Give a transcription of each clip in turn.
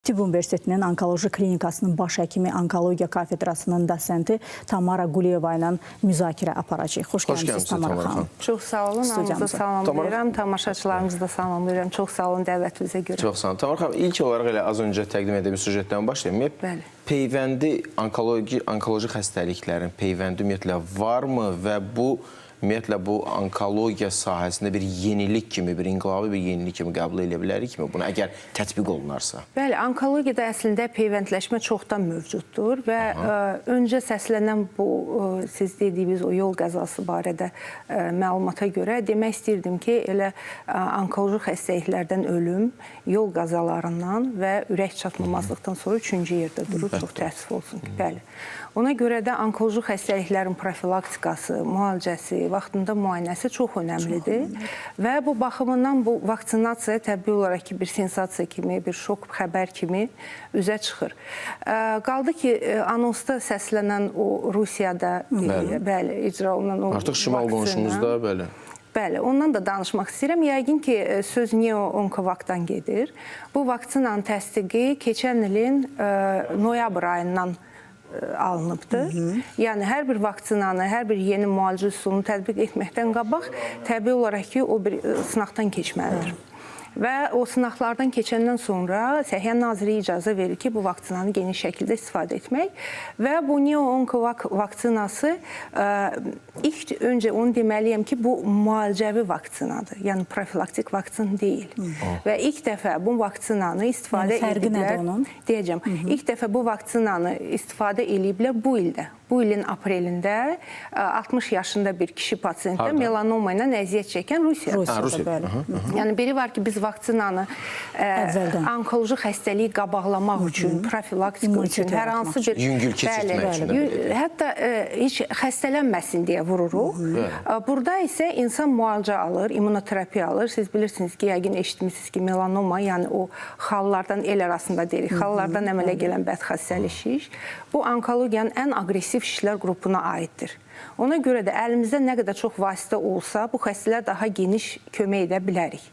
Tibb Universitetinin Onkoloji Klinikasının baş həkimi, Onkologiya kafedrasının dosenti Tamara Quliyeva ilə müzakirə aparacaq. Xoş gəlmişsiniz Tamara xanım. Çox sağ olun, hamınızı salamlayıram, tamaşaçılarımızı da salamlayıram. Çox sağ olun dəvətinizə görə. Çox sağ olun. Tamara xanım, ilk olaraq elə az öncə təqdim edilmiş süjetdən başlayayım. Bəli. Peyvəndi, onkoloji xəstəliklərin peyvəndi ümumiyyətlə varmı və bu ümumiyyətlə bu onkologiya sahəsində bir yenilik kimi, bir inqilabi bir yenilik kimi qəbul edə bilərikmi bunu, əgər tətbiq olunarsa? Bəli, onkologiyada əslində peyvəndləşmə çoxdan mövcuddur və öncə səslənən bu, siz dediyiniz o yol qəzası barədə məlumata görə demək istəyirdim ki, elə onkoloji xəstəliklərdən ölüm, yol qazalarından və ürək çatmamazlıqdan sonra 3-cü yerdə durur, çox təəssüf olsun ki, bəli. Ona görə də onkoloji xəstəliklərin profilaktikası, müalicəsi, vaxtında müayinəsi çox önəmlidir və bu baxımından bu vaksinasiya təbii olaraq ki, bir sensasiya kimi, bir şok xəbər kimi üzə çıxır. Qaldı ki, anonsda səslənən o Rusiyada bəli, icra olunan o artıq şimal qonşumuzda, bəli. Bəli, ondan da danışmaq istəyirəm. Yəqin ki, söz Neo-Onkovak'dan gedir. Bu vaksinanın təsdiqi keçən ilin noyabr ayından alınıbdır. Yəni, hər bir vaksinanı, hər bir yeni müalicə üsulunu tətbiq etməkdən qabaq təbii olaraq ki, o bir sınaqdan keçməlidir. Və o sınaqlardan keçəndən sonra Səhiyyə Naziri icazə verir ki, bu vaksinanı geniş şəkildə istifadə etmək və bu Neo-Onkovak vaksinası ilk öncə onu deməliyəm ki, bu müalicəvi vaksinadır. Yəni, profilaktik vaksin deyil. Və ilk dəfə bu vaksinanı istifadə ediblər. Fərqi nədir onun? Deyəcəm, ilk dəfə bu vaksinanı istifadə ediblər bu ildə. Bu ilin aprelində 60 yaşında bir kişi pasiyentdə melanoma ilə əziyyət çəkən Rusiyada. Yəni, biri var ki, biz vaksinanı onkoloji xəstəliyi qabaqlamaq üçün, profilaktika üçün, hər hansı bir... Yüngül keçirtmək üçün. Hətta heç xəstələnməsin deyə vururuq. Burada isə insan müalicə alır, immunoterapiya alır. Siz bilirsiniz ki, yəqin eşitmişsiniz ki, melanoma, yəni o xallardan el arasında deyirik, xallardan əmələ gələn bədxassəli şiş, bu onkologiyanın ən aqressiv şişlər qrupuna aiddir. Ona görə də əlimizdə nə qədər çox vasitə olsa, bu xəstələr daha geniş kömək edə bilərik.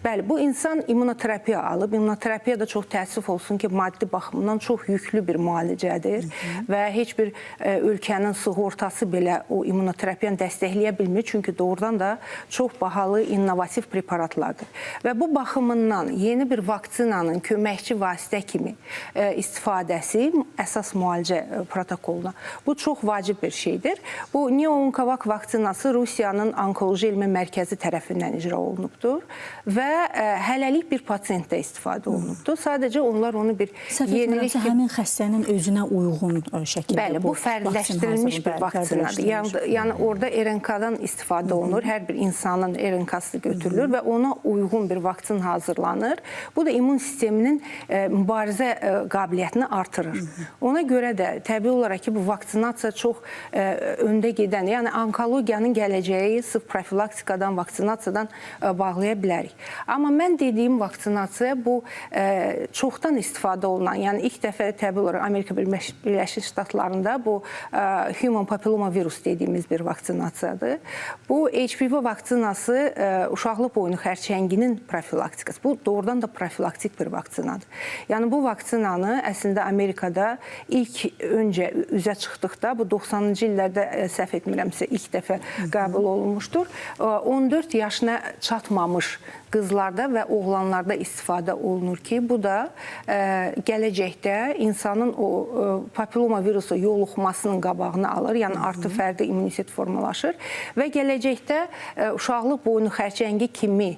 Bəli, bu insan immunoterapiya alıb. İmmunoterapiya da çox təəssüf olsun ki, maddi baxımdan çox yüklü bir müalicədir və heç bir ölkənin sığortası belə o immunoterapiyanı dəstəkləyə bilmir. Çünki doğrudan da çox bahalı, innovativ preparatlardır. Və bu baxımından yeni bir vaksinanın köməkçi vasitə kimi istifadəsi əsas müalicə protokoluna. Bu çox vacib bir şeydir. Bu Neo-Onkovak vaksinası Rusiyanın Onkoloji Elmi Mərkəzi tərəfindən icra olunubdur və hələlik bir pasiyentdə istifadə olunubdur. Sadəcə onlar onu bir yenilik... Həmin xəstənin özünə uyğun şəkildə... Bəli, bu fərdləşdirilmiş bir vaksinadır. Yəni, orada RNK-dan istifadə olunur. Hər bir insanın RNK-sı götürülür və ona uyğun bir vaksin hazırlanır. Bu da immun sisteminin mübarizə qabiliyyətini artırır. Ona görə də təbii olaraq ki, bu vaksinasiya çox öndə gedən, yəni onkologiyanın gələcəyi sırf profilaktikadan, vaksinasiyadan bağlaya bilərik. Amma mən dediyim vaksinasiya bu çoxdan istifadə olunan, yəni ilk dəfə təbii olaraq Amerika Birləşmiş Ştatlarında bu human papilloma virus dediyimiz bir vaksinasiyadır. Bu HPV vaksinası uşaqlıq boynu xərçənginin profilaktikası. Bu doğrudan da profilaktik bir vaksinadır. Yəni bu vaksinanı əslində Amerikada ilk öncə üzə çıxdıqda bu 90-cı illərdə səhv etmirəmsə ilk dəfə qəbul olunmuşdur. 14 yaşına çatmamış qızlarda və oğlanlarda istifadə olunur ki, bu da gələcəkdə insanın o papilloma virusu yoluxmasının qabağını alır, yəni artı fərdi immunitet formalaşır və gələcəkdə uşaqlıq boynu xərçəngi kimi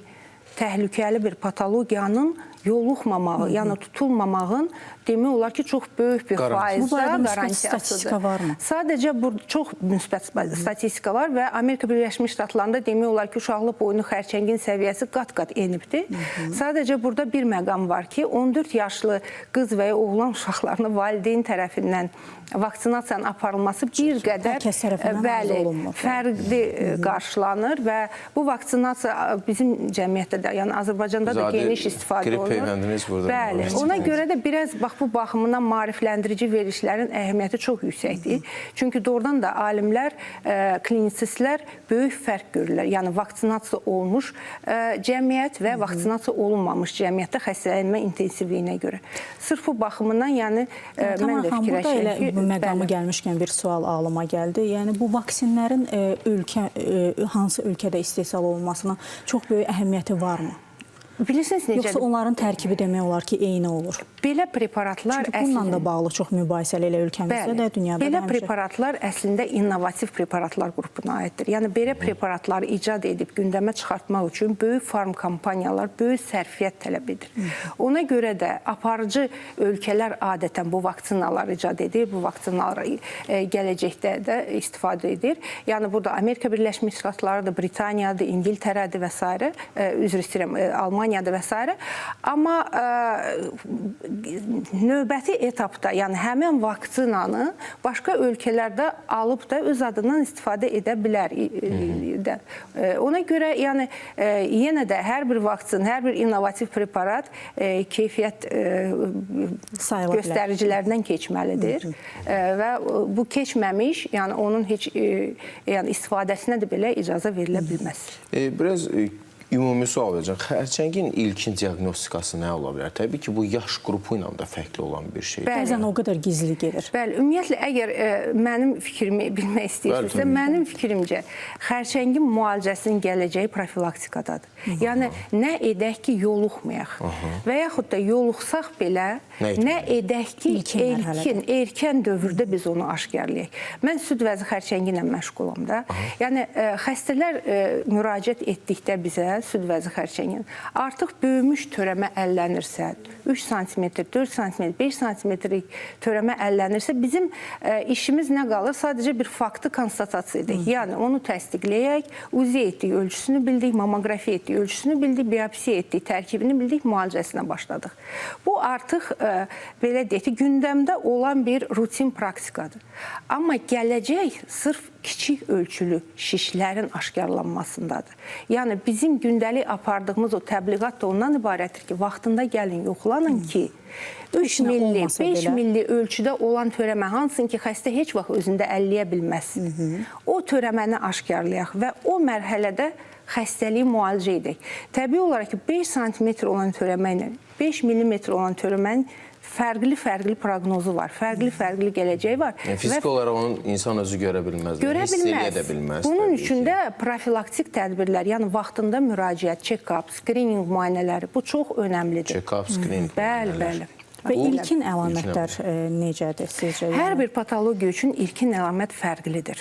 təhlükəli bir patologiyanın yoluxmamağı, yəni tutulmamağın demək olar ki, çox böyük bir faizdə qarantiyasıdır. Sadəcə bu çox müsbət statistika var və Amerika Birləşmiş Ştatlarında demək olar ki, uşaqlıq boynu xərçəngin səviyyəsi qat-qat enibdir. Sadəcə burada bir məqam var ki, 14 yaşlı qız və ya oğlan uşaqlarının valideyn tərəfindən vaksinasiyanın aparılması bir qədər fərqli qarşılanır və bu vaksinasiya bizim cəmiyyətdə də, yəni Azərbaycanda da geniş istifadə olunur. peyvəndimiz burada. Bəli, ona görə də biraz bax bu baxımından maarifləndirici verilişlərin əhəmiyyəti çox yüksəkdir. Çünki doğrudan da alimlər, klinisistlər böyük fərq görürlər. Yəni vaksinasiya olmuş cəmiyyət və vaksinasiya olunmamış cəmiyyətdə xəstələnmə intensivliyinə görə. Sırf bu baxımından yəni mən də fikirləşirəm ki, bu məqamı gəlmişkən bir sual ağlıma gəldi. Yəni bu vaksinlərin hansı ölkədə istehsal olunmasına çox böyük əhəmiyyəti varmı? Bilirsiniz necədir? Yoxsa onların tərkibi demək olar ki, eyni olur? Belə preparatlar çünki bununla da bağlı çox mübahisəli elə ölkəmizdə də, dünyada da belə həmişə. preparatlar əslində innovativ preparatlar qrupuna aiddir. Yəni belə preparatları icad edib gündəmə çıxartmaq üçün böyük farm kompaniyalar böyük sərfiyyat tələb edir. Ona görə də aparıcı ölkələr adətən bu vaksinaları icad edir, bu vaksinaları gələcəkdə də istifadə edir. Yəni burada Amerika Birləşmiş Ştatlarıdır, Britaniyadır, İngiltərədir və s. Üzr istəyirəm, Almaniyadır və s. Amma növbəti etapda, yəni həmin vaksinanı başqa ölkələrdə alıb da öz adından istifadə edə bilər. Ona görə yəni yenə də hər bir vaksin, hər bir innovativ preparat keyfiyyət göstəricilərdən keçməlidir və bu keçməmiş, yəni onun heç yəni istifadəsinə də belə icazə verilə bilməz. Biraz ümumi sual verəcəm. Xərçəngin ilkin diaqnostikası nə ola bilər? Təbii ki, bu yaş qrupu ilə də fərqli olan bir şeydir. Bəzən o qədər gizli gedir. Bəli, ümumiyyətlə, əgər mənim fikrimi bilmək istəyirsinizsə, mənim fikrimcə xərçəngin müalicəsinin gələcəyi profilaktikadır. Yəni, nə edək ki, yoluxmayaq və yaxud da yoluxsaq belə, nə edək ki, erkən dövrdə biz onu aşkarlayaq. Mən süd vəzi xərçəngi ilə məşğulam da. Yəni, xəstələr müraciət etdikdə bizə süd vəzi xərçəngin artıq böyümüş törəmə əllənirsə, 3 sm, 4 sm, 5 sm törəmə əllənirsə, bizim işimiz nə qalır? Sadəcə bir faktı konstatasiya edək. Yəni, onu təsdiqləyək, UZI etdik, ölçüsünü bildik, mamografiya etdik, ölçüsünü bildik, biopsiya etdik, tərkibini bildik, müalicəsinə başladıq. Bu artıq, belə deyək ki, gündəmdə olan bir rutin praktikadır. Amma gələcək sırf kiçik ölçülü şişlərin aşkarlanmasındadır. Yəni, bizim gündəlik apardığımız o təbliğat da ondan ibarətdir ki, vaxtında gəlin, yoxlanın ki, 3 milli, 5 milli ölçüdə olan törəmə, hansın ki, xəstə heç vaxt özündə əlləyə bilməz. O törəməni aşkarlayaq və o mərhələdə xəstəliyi müalicə edək. Təbii olaraq ki, 5 sm olan törəmə ilə 5 millimetr olan törəmənin fərqli proqnozu var, fərqli gələcəyi var. Fiziki olaraq onun insan özü görə bilməz, hiss edə bilməz. Bunun üçün də profilaktik tədbirlər, yəni vaxtında müraciət, check-up, screening müayinələri, bu çox önəmlidir. Check-up, screening müayinələr. Bəli. Və ilkin əlamətlər necədir sizcə? Hər bir patologiya üçün ilkin əlamət fərqlidir.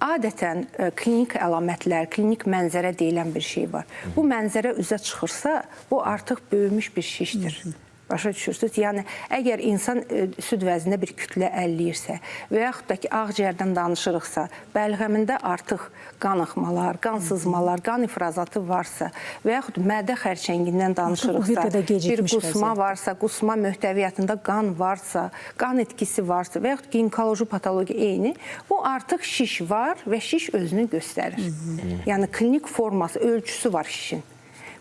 Adətən klinik əlamətlər, klinik mənzərə deyilən bir şey var. Bu mənzərə üzə çıxırsa, bu artıq böyümüş bir şişdir. Başa düşürsünüz? Yəni, əgər insan süd vəzində bir kütlə əlləyirsə və yaxud da ki, ağciyərdən danışırıqsa, bəlğəmində artıq qan axmalar, qan sızmalar, qan ifrazatı varsa və yaxud mədə xərçəngindən danışırıqsa, bir qusma varsa, qusma möhtəviyyatında qan varsa, qan etkisi varsa və yaxud ginekoloji patologiya eyni, bu artıq şiş var və şiş özünü göstərir. Yəni, klinik forması, ölçüsü var şişin.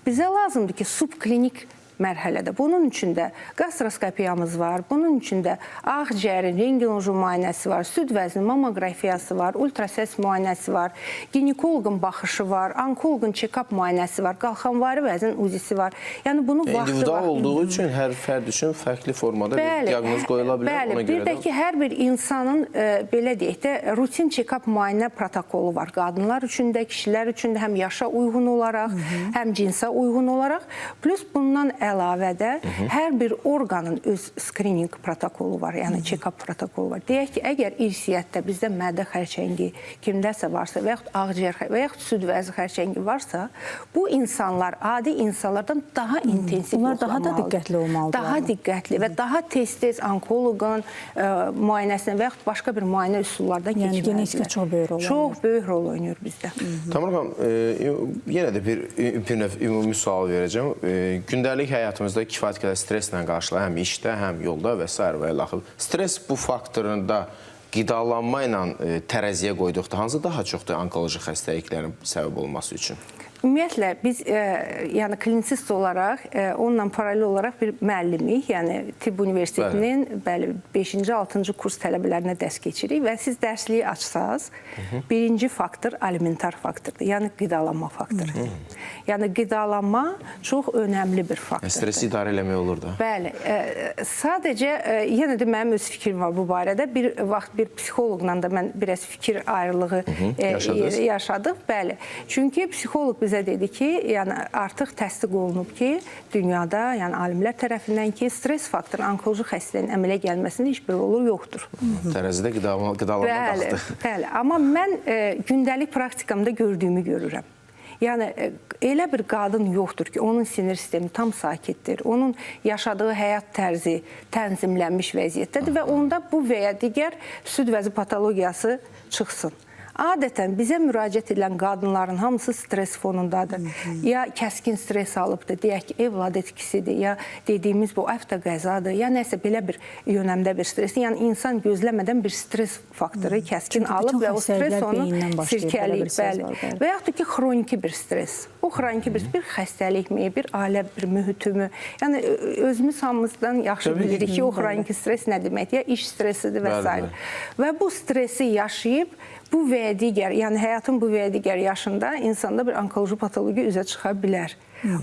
Bizə lazımdır ki, subklinik mərhələdə. Bunun üçün də gastroskopiyamız var, bunun üçün də ağciyərin rentgenoloji müayinəsi var, süd vəzni mamografiyası var, ultrasəs müayinəsi var, ginekoloqun baxışı var, onkoloqun check-up müayinəsi var, qalxanvari vəzin uzisi var. Yəni bunu individual olduğu üçün hər fərd üçün fərqli formada bir diaqnoz qoyula bilər. Bəli, bir də ki, hər bir insanın belə deyək də rutin check-up müayinə protokolu var. Qadınlar üçün də, kişilər üçün də həm yaşa uyğun olaraq, həm cinsə uyğun olaraq, plus bundan əlavədə hər bir orqanın öz screening protokolu var, yəni check-up protokolu var. Deyək ki, əgər irsiyyətdə bizdə mədə xərçəngi kimdəsə varsa və yaxud ağciyər və yaxud süd vəzi xərçəngi varsa, bu insanlar adi insanlardan daha intensiv yoxlamalıdır. Onlar daha da diqqətli olmalıdır. Daha diqqətli və daha tez-tez onkoloqun müayinəsinə və yaxud başqa bir müayinə üsullardan keçməlidir. Yəni genetika çox böyük rol oynayır. Çox böyük rol oynayır bizdə. Tamam xanım, yenə də bir növ ümumi sual verəcəm. Gündəlik həyatımızda kifayət qədər stresslə qarşılayır, həm işdə, həm yolda və s. və ilaxır. Stress bu faktorunda qidalanma ilə tərəziyə qoyduqda hansı daha çoxdur onkoloji xəstəliklərin səbəb olması üçün? Ümumiyyətlə biz yəni klinisist olaraq onunla paralel olaraq bir müəllimik, yəni Tibb Universitetinin bəli 5-ci, 6-cı kurs tələbələrinə dərs keçirik və siz dərsliyi açsaz, birinci faktor alimentar faktordur, yəni qidalanma faktorudur. Yəni qidalanma çox önəmli bir faktordur. Stresi idarə eləmək olur da. Bəli, sadəcə yenə də mənim öz fikrim var bu barədə. Bir vaxt bir psixoloqla da mən biraz fikir ayrılığı yaşadıq. Bəli, çünki psixoloq bizə dedi ki, yəni artıq təsdiq olunub ki, dünyada, yəni alimlər tərəfindən ki, stres faktoru onkoloji xəstəliyin əmələ gəlməsində heç bir rolu yoxdur. Tərəzidə qidalanma baxdı. Bəli, amma mən gündəlik praktikamda gördüyümü görürəm. Yəni, elə bir qadın yoxdur ki, onun sinir sistemi tam sakitdir, onun yaşadığı həyat tərzi tənzimlənmiş vəziyyətdədir və onda bu və ya digər süd vəzi patologiyası çıxsın. Adətən bizə müraciət edilən qadınların hamısı stres fonundadır. Ya kəskin stres alıbdır, deyək ki, evlad etkisidir, ya dediyimiz bu avtoqəzadır, ya nəsə belə bir yönəmdə bir stresdir. Yəni, insan gözləmədən bir stres faktoru kəskin alıb və o stres onu sirkələyib. Və yaxud da ki, xroniki bir stres. O xroniki bir xəstəlikmi, bir ailə, bir mühitimi. Yəni, özümüz hamımızdan yaxşı bilirik ki, o xroniki stres nə deməkdir? Ya iş stresidir və s. Və bu stresi yaşayıb, bu və ya digər, yəni həyatın bu və ya digər yaşında insanda bir onkoloji patologiya üzə çıxa bilər.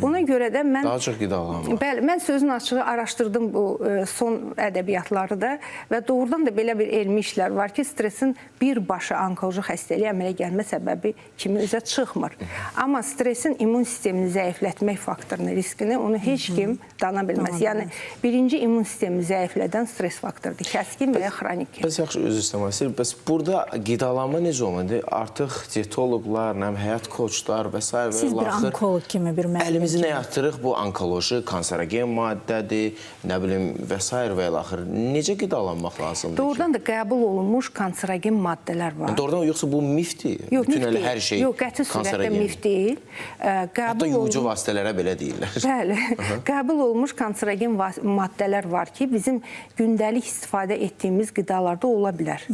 Ona görə də mən... Daha çox qidalanma. Bəli, mən sözün açığı araşdırdım bu son ədəbiyyatları da və doğrudan da belə bir elmi işlər var ki, stresin birbaşa onkoloji xəstəliyə əmələ gəlmə səbəbi kimi üzə çıxmır. Amma stresin immun sistemini zəiflətmək faktorunu, riskini onu heç kim dana bilməz. Yəni, birinci immun sistemini zəiflədən stres faktorudur, kəskin və ya xronik. Bəs yaxşı, özür istəmək. Bəs burada qidalanma necə olmalı? Artıq dietoloqlar, həyat koçlar və s. Siz bir onkoloq kimi bir müəllim. Əlimizi nə yatırıq? Bu onkoloji, kanserogen maddədir, nə bilim və s. və axır. Necə qidalanmaq lazımdır? Doğrudan da qəbul olunmuş kanserogen maddələr var. Doğrudan yoxsa bu mifdir? Yox, mif deyil. Hər şey yox, qəti surətdə mif deyil. Hətta yuyucu vasitələrə belə deyirlər. Bəli, qəbul olunmuş kanserogen maddələr var ki, bizim gündəlik istifadə etdiyimiz qidalarda ola bilər.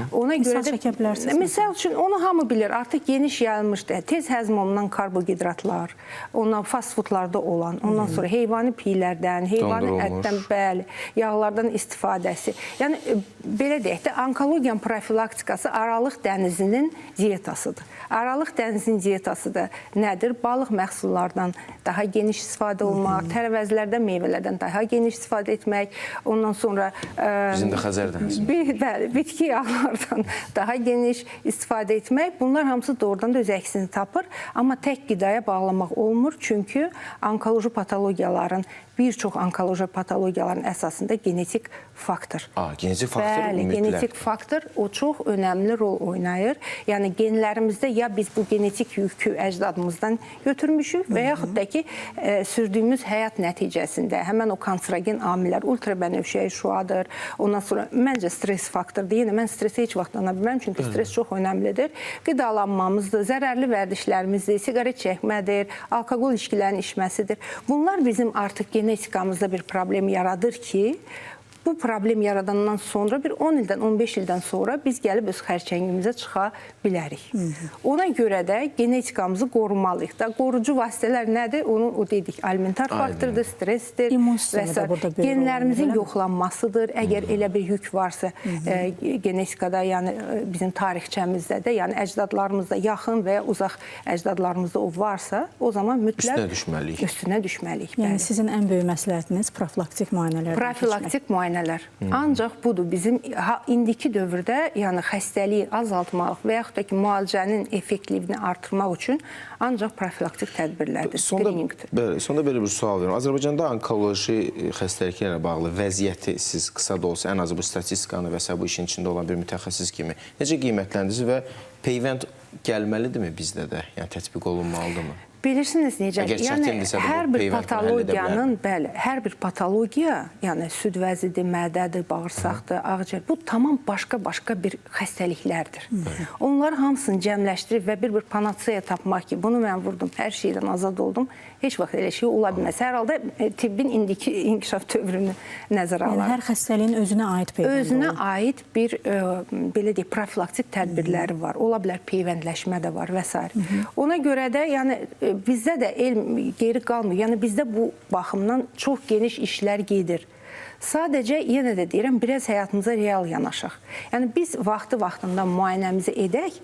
Ona görə misal çəkə bilərsiniz. Misal üçün, onu hamı bilir, artıq geniş yayılmışdır. Tez həzm olunan karbohidratlar, ondan fast foodlarda olan, ondan sonra heyvani piylərdən, heyvani ətdən, bəli, yağlardan istifadəsi. Yəni, belə deyək də, onkologiyanın profilaktikası Aralıq dənizinin dietasıdır. Aralıq dənizinin diyetası da nədir? Balıq məhsullardan daha geniş istifadə olmaq, tərəvəzlərdən, meyvələrdən daha geniş istifadə etmək, ondan sonra... Bizim də Xəzər dənizi. Bəli, bitki yağlardan daha geniş istifadə etmək. Bunlar hamısı doğrudan da öz əksini tapır. Amma tək qidaya bağlamaq olmur. Çünki onkoloji patologiyaların, bir çox onkoloji patologiyaların əsasında genetik faktor. Genetik faktor Bəli, mütləq. genetik faktor o çox önəmli rol oynayır. Yəni genlərimizdə ya biz bu genetik yükü əcdadımızdan götürmüşük və yaxud da ki, sürdüyümüz həyat nəticəsində həmən o kanserogen amillər, ultrabənövşəyi şüadır, ondan sonra məncə stres faktordur. Yenə mən stresi heç vaxt ana bilməm, çünki stres çox önəmlidir. Qidalanmamızdır, zərərli vərdişlərimizdir, siqaret çəkmədir, alkoqol içkilərinin içməsidir. Bunlar bizim artıq genetikamızda bir problem yaradır ki, bu problem yaradandan sonra bir 10 ildən, 15 ildən sonra biz gəlib öz xərçəngimizə çıxa bilərik. Ona görə də genetikamızı qorumalıyıq da. Qorucu vasitələr nədir? Onu o dedik, alimentar faktordur, stressdir və genlərimizin yoxlanmasıdır. Əgər elə bir yük varsa genetikada, yəni bizim tarixçəmizdə də, yəni əcdadlarımızda yaxın və ya uzaq əcdadlarımızda o varsa, o zaman mütləq üstünə düşməliyik. Yəni sizin ən böyük məsləhətiniz profilaktik müayinələrdən profilaktik müayinələr. Ancaq budur, bizim indiki dövrdə yəni xəstəliyi azaltmaq və yaxud da ki, müalicənin effektivliyini artırmaq üçün ancaq profilaktik tədbirlərdir, skriningdir. Sonda belə bir sual verim. Azərbaycanda onkoloji xəstəliklərlə bağlı vəziyyəti siz qısa da olsa, ən azı bu statistikanı və s. bu işin içində olan bir mütəxəssis kimi necə qiymətləndiniz və peyvənd gəlməlidirmi bizdə də? Yəni tətbiq olunmalıdırmı? Bilirsiniz necə? Əgər Yəni çətindirsə də bu hər bir peyvəndini həll edə bilər. patologiyanın, bəli, hər bir patologiya, yəni süd vəzidir, mədədir, bağırsaqdır, ağciyər, bu tamam başqa bir xəstəliklərdir. Onları hamısını cəmləşdirib və bir panasiya tapmaq ki, bunu mən vurdum, hər şeydən azad oldum, heç vaxt elə şey ola bilməz. Hər halda tibbin indiki inkişaf dövrünü nəzərə Yəni alaraq. hər xəstəliyin özünə aid peyvəndi Özünə olur. aid bir belə deyək, profilaktik tədbirləri var. Ola bilər peyvəndləşmə də var və s. Ona görə də yəni bizdə də elm geri qalmır. Yəni bizdə bu baxımdan çox geniş işlər gedir. Sadəcə yenə də deyirəm, biraz həyatımıza real yanaşaq. Yəni biz vaxtında müayinəmizi edək.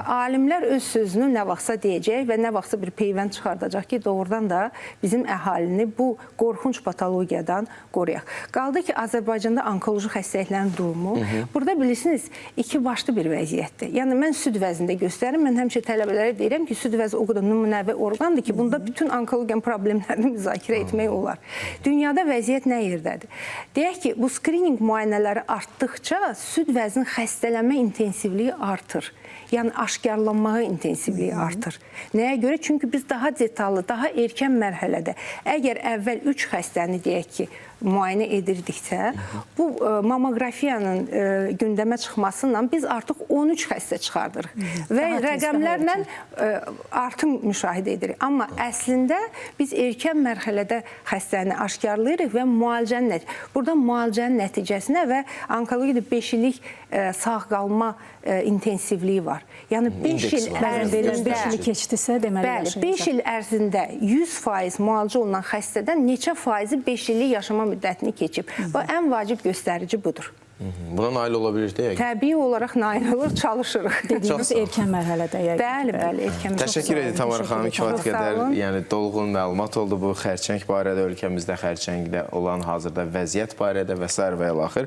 Alimlər öz sözünü nə vaxtsa deyəcək və nə vaxtsa bir peyvənd çıxardacaq ki, doğrudan da bizim əhalini bu qorxunc patologiyadan qoruyaq. Qaldı ki, Azərbaycanda onkoloji xəstəliklərin durumu. Burada bilirsiniz, iki başlı bir vəziyyətdir. Yəni mən süd vəzində göstərim. Mən həmişə tələbələrə deyirəm ki, süd vəzi o qədər nümunəvi orqandır ki, bunda bütün onkologiya problemlərini müzakirə etmək olar. Dünyada vəziyyət nə yerdədir? Deyək ki, bu skrining müayinələri artdıqca süd vəzinin xəstələnmə intensivliyi artır. Yəni aşkarlanmağı intensivliyi artır. Nəyə görə? Çünki biz daha detallı, daha erkən mərhələdə, əgər əvvəl 3 xəstəni deyək ki, müayinə edirdiksə, bu mamografiyanın gündəmə çıxmasıyla biz artıq 13 xəstə çıxardırıq və rəqəmlərlə artım müşahidə edirik. Amma əslində biz erkən mərhələdə xəstəni aşkarlayırıq və burada müalicənin nəticəsinə və onkologiyada 5 illik sağ qalma intensivliyi var. Yəni 5 il ərzində 5 il keçdisə, deməli bəli, 5 il ərzində 100% müalicə olunan xəstədən neçə faizi 5 illik yaşama müddətini keçib. Bu ən vacib göstərici budur. Buna nail ola bilir deyək. Təbii olaraq nail olur, çalışırıq. Dediyiniz erkən mərhələdə yəqin. Bəli, erkən mərhələdə. Təşəkkür edirəm Tamara xanım, kifayət qədər yəni dolğun məlumat oldu bu xərçəng barədə, ölkəmizdə xərçəngdə olan hazırda vəziyyət barədə və s. və ilaxır.